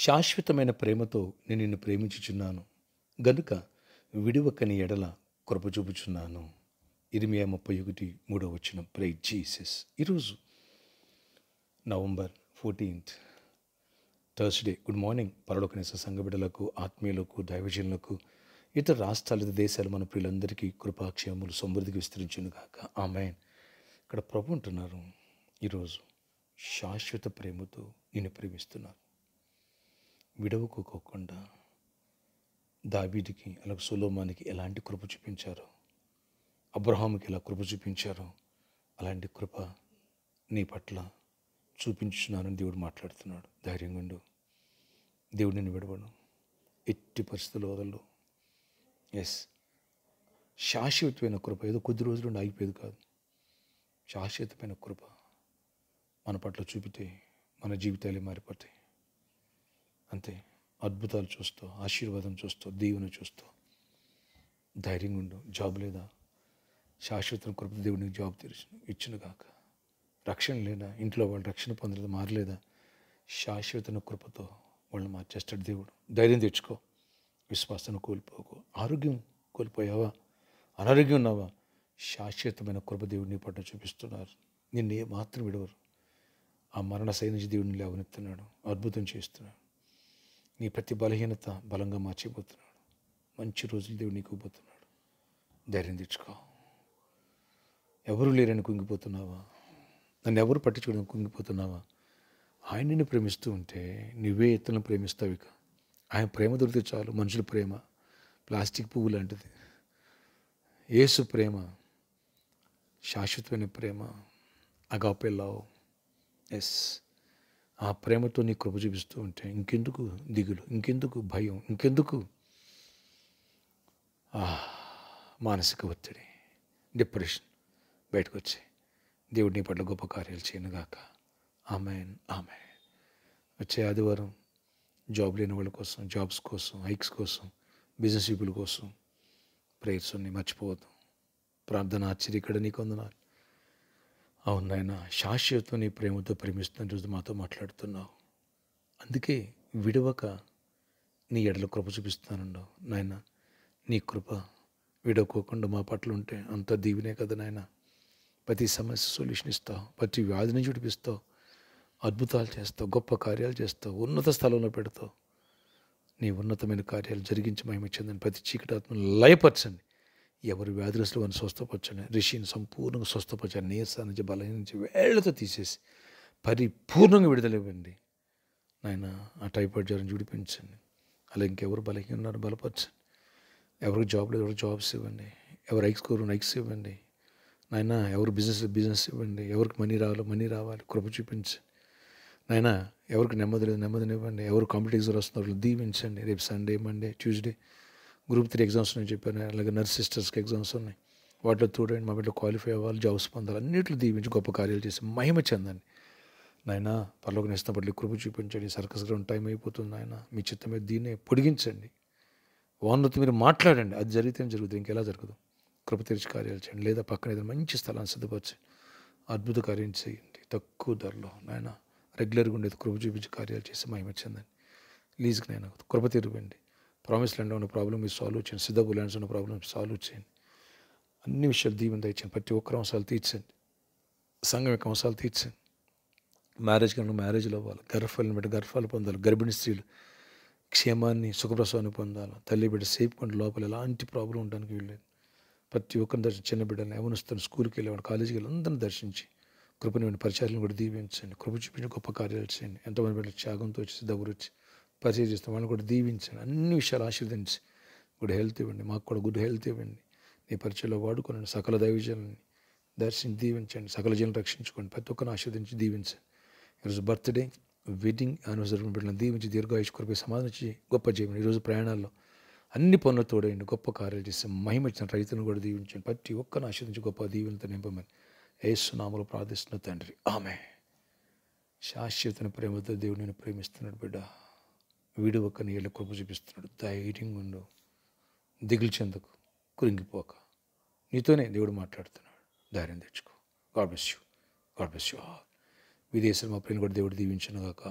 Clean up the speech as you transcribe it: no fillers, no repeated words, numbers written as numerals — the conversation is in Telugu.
శాశ్వతమైన ప్రేమతో నేను నిన్ను ప్రేమించుచున్నాను గనుక విడువక నీ ఎడల కృప చూపుచున్నాను. ఇర్మియా 31:3 ప్రైజ్ జీసస్. ఈరోజు నవంబర్ 14 థర్స్డే. గుడ్ మార్నింగ్ పరలోకనేస సంఘ బిడ్డలకు, ఆత్మీయులకు, దైవజనులకు, ఇతర రాష్ట్రాలు, దేశాలు, మన ప్రియులందరికీ కృపాక్షేమములు సమృద్ధికి విస్తరించును గాక. ఆమేన్. ఇక్కడ ప్రభు అంటున్నారు, ఈరోజు శాశ్వత ప్రేమతో నిన్ను ప్రేమిస్తున్నారు. విడవకోకుండా దావీదుకి అలాగే సొలొమోనుకి ఎలాంటి కృప చూపించారో, అబ్రహాముకి ఎలా కృప చూపించారో అలాంటి కృప నీ పట్ల చూపించున్నానని దేవుడు మాట్లాడుతున్నాడు. ధైర్యంగా ఉండు. దేవుడు నిన్ను విడవడు, ఎట్టి పరిస్థితుల్లో వదలడు. ఎస్, శాశ్వతమైన కృప ఏదో కొద్ది రోజులు ఆగిపోయేది కాదు. శాశ్వతమైన కృప మన పట్ల చూపితే మన జీవితాలే మారిపోతాయి. అంతే. అద్భుతాలు చూస్తావు, ఆశీర్వాదం చూస్తావు, దీవెన చూస్తావు. ధైర్యంగా ఉండు. జాబ్ లేదా? శాశ్వత కృప దేవుడు నీకు జాబ్ ఇచ్చును గాక. రక్షణ లేదా? ఇంట్లో వాళ్ళు రక్షణ పొందలేదు, మారలేదా? శాశ్వత కృపతో వాళ్ళని మార్చేస్తాడు దేవుడు. ధైర్యం తెచ్చుకో. విశ్వాసాన్ని కోల్పోకు. ఆరోగ్యం కోల్పోయావా? అనారోగ్యం ఉన్నావా? శాశ్వతమైన కృప దేవుడు నీ పట్ల చూపిస్తున్నారు. నిన్ను ఏ మాత్రం విడవరు. ఆ మరణ సైన నుంచి దేవుడిని లేవనెత్తున్నాడు, అద్భుతం చేస్తున్నాడు. నీ ప్రతి బలహీనత బలంగా మార్చిపోతున్నాడు. మంచి రోజులు దేవుడు నీకు ఇవ్వబోతున్నాడు. ధైర్యం తెచ్చుకో. ఎవరు లేరని కుంగిపోతున్నావా? నన్ను ఎవరు పట్టించుకోవడం కుంగిపోతున్నావా? ఆయన నిన్ను ప్రేమిస్తూ ఉంటే నువ్వే ఇతరులను ప్రేమిస్తావు. ఇక ఆయన ప్రేమ దొరికితే చాలు. మనుషుల ప్రేమ ప్లాస్టిక్ పువ్వు లాంటిది. యేసు ప్రేమ శాశ్వతమైన ప్రేమ, అగాపే లవ్. ఎస్, ఆ ప్రేమతో నీ కృప చూపిస్తూ ఉంటే ఇంకెందుకు దిగులు, ఇంకెందుకు భయం, ఇంకెందుకు మానసిక ఒత్తిడి, డిప్రెషన్. బయటకు వచ్చి దేవుడు నీ పట్ల గొప్ప కార్యాలు చేయనుగాక. ఆమేన్, ఆమేన్. వచ్చే ఆదివారం జాబ్ లేని వాళ్ళ కోసం, జాబ్స్ కోసం, హైక్స్ కోసం, బిజినెస్ పీపుల్ కోసం ప్రేయర్స్ ఉన్నాయి. మర్చిపోవద్దు. ప్రార్థన ఆశ్చర్యకడ నీకు వందనాలు. అవును నాయన, శాశ్వత నీ ప్రేమతో ప్రేమిస్తున్న రోజు మాతో మాట్లాడుతున్నావు. అందుకే విడవక నీ ఎడల కృప చూపిస్తానున్నావు నాయన. నీ కృప విడవకోకుండా మా పట్ల ఉంటే అంత దీవెనే కదా నాయన. ప్రతి సమస్య సొల్యూషన్ ఇస్తావు, ప్రతి వ్యాధి నుంచి విడిపిస్తావు, అద్భుతాలు చేస్తావు, గొప్ప కార్యాలు చేస్తావు, ఉన్నత స్థలంలో పెడతావు. నీ ఉన్నతమైన కార్యాలు జరిగించి మహిమ చెందని ప్రతి చీకటి ఆత్మను లయపరచండి. ఎవరు వ్యాధిగ్రస్తులు వారిని స్వస్థపరచండి. రిషిని సంపూర్ణంగా స్వస్థపరచండి. నీరసా నుంచి, బలహీన నుంచి వేళ్లతో తీసేసి పరిపూర్ణంగా విడుదలవ్వండి నాయన. ఆ టైఫాయిడ్ జ్వరం విడిపించండి. అలా ఇంకెవరు బలహీన ఉన్నారు బలపరచండి. ఎవరికి జాబ్ లేదు, ఎవరికి జాబ్స్ ఇవ్వండి. ఎవరు ఐక్స్ కోరు ఐక్స్ ఇవ్వండి నాయన. ఎవరు బిజినెస్ ఇవ్వండి. ఎవరికి మనీ రావాలి, కృప చూపించండి నాయన. ఎవరికి నెమ్మది లేదు, నెమ్మదినివ్వండి. ఎవరు కాంపిటేటివ్ ఎగ్జామ్స్ వస్తున్నారు దీవించండి. రేపు Sunday, Monday, Tuesday group 3 exams ఉన్నాయి చెప్పాను. అలాగే నర్స్ సిస్టర్స్కి ఎగ్జామ్స్ ఉన్నాయి. వాటిలో చూడండి, మా బిడ్డలు క్వాలిఫై అవ్వాలి, జాబ్స్ పొందాలి. అన్నింటిలో దీవించి గొప్ప కార్యాలు చేసి మహిమ చెందండి నాయన. పరలోకం ఇష్టపడి కృప చూపించండి. సర్కస్ గ్రౌండ్ టైం అయిపోతుంది నాయన. మీ చిత్తం మీద దీన్నే పొడిగించండి. ఓనర్తో మీరు మాట్లాడండి. అది జరిగితే జరుగుతుంది, ఇంకెలా జరగదు. కృప తెరిచి కార్యాలు చేయండి. లేదా పక్కన ఏదైనా మంచి స్థలాన్ని సిద్ధపరచండి. అద్భుత కార్యం చేయండి తక్కువ ధరలో నాయన. రెగ్యులర్గా ఉండేది కృప చూపించి కార్యాలు చేసి మహిమ చెందండి. లీజ్కి నాయన కృప తెరివండి. ప్రామిస్ ల్యాండ్లో ఉన్న ప్రాబ్లం మీరు సాల్వ్ చేయండి. సిద్ధపు ల్యాండ్స్ ఉన్న ప్రాబ్లం సాల్వ్ చేయండి. అన్ని విషయాలు దీవెన దయచేయండి. ప్రతి ఒక్కరి అవసరాలు తీర్చండి. సంఘం యొక్క అవసరాలు తీర్చండి. మ్యారేజ్ కన్నా మ్యారేజ్లో అవ్వాలి. గర్భఫలం బట్టి గర్భాలు పొందాలి. గర్భిణీ స్త్రీలు క్షేమాన్ని, సుఖప్రసవాన్ని పొందాలి. తల్లి బిడ్డ సేఫ్ కొండ లోపల ఎలాంటి ప్రాబ్లం ఉండడానికి వీల్లేదు. ప్రతి ఒక్కరిని దర్శించి, చిన్న బిడ్డలను, యవనస్తులను, స్కూల్కి వెళ్ళేవాడు, కాలేజీకి వెళ్ళి అందరిని దర్శించి కృపని పరిచయాలను కూడా దీవించండి. కృప చూపించి గొప్ప కార్యాలు చేయండి. ఎంతమంది బిడ్డలు త్యాగంతో వచ్చి సిద్ధపడి వచ్చి పరిచయం చేస్తాం, వాళ్ళని కూడా దీవించండి. అన్ని విషయాలు ఆశీర్వదించి గుడ్ హెల్త్ ఇవ్వండి. మాకు కూడా గుడ్ హెల్త్ ఇవ్వండి. నీ పరిచయంలో వాడుకోనండి. సకల దైవజనులని దర్శించి దీవించండి. సకల జనులను రక్షించుకోండి. ప్రతి ఒక్కరిని ఆశీర్వదించి దీవించండి. ఈరోజు బర్త్డే, వెడ్డింగ్, యానివర్సరీ బిడ్డలను దీవించి దీర్ఘాయుష్ కొరకు సమాధించి గొప్ప చేయమని. ఈరోజు ప్రయాణాల్లో అన్ని పనులు తోడైండి. గొప్ప కార్యాలు చేసి మహిమ ఇచ్చిన రైతులను కూడా దీవించండి. ప్రతి ఒక్కరిని ఆశీర్వదించి గొప్ప దీవెనతో నింపమని యేసు నామములో ప్రార్థిస్తున్న తండ్రి, ఆమేన్. శాశ్వత ప్రేమతో దేవుడు నేను ప్రేమిస్తున్నాడు బిడ్డ. విడువక నీ కృప చూపిస్తున్నాడు. ధైర్యంగా ఉండు. దిగులు చెందకు, కృంగిపోక. నీతోనే దేవుడు మాట్లాడుతున్నాడు. ధైర్యం తెచ్చుకో. God bless you. God bless you all. విదేశాలు మా ప్రియులు కూడా దేవుడు దీవించును గాక.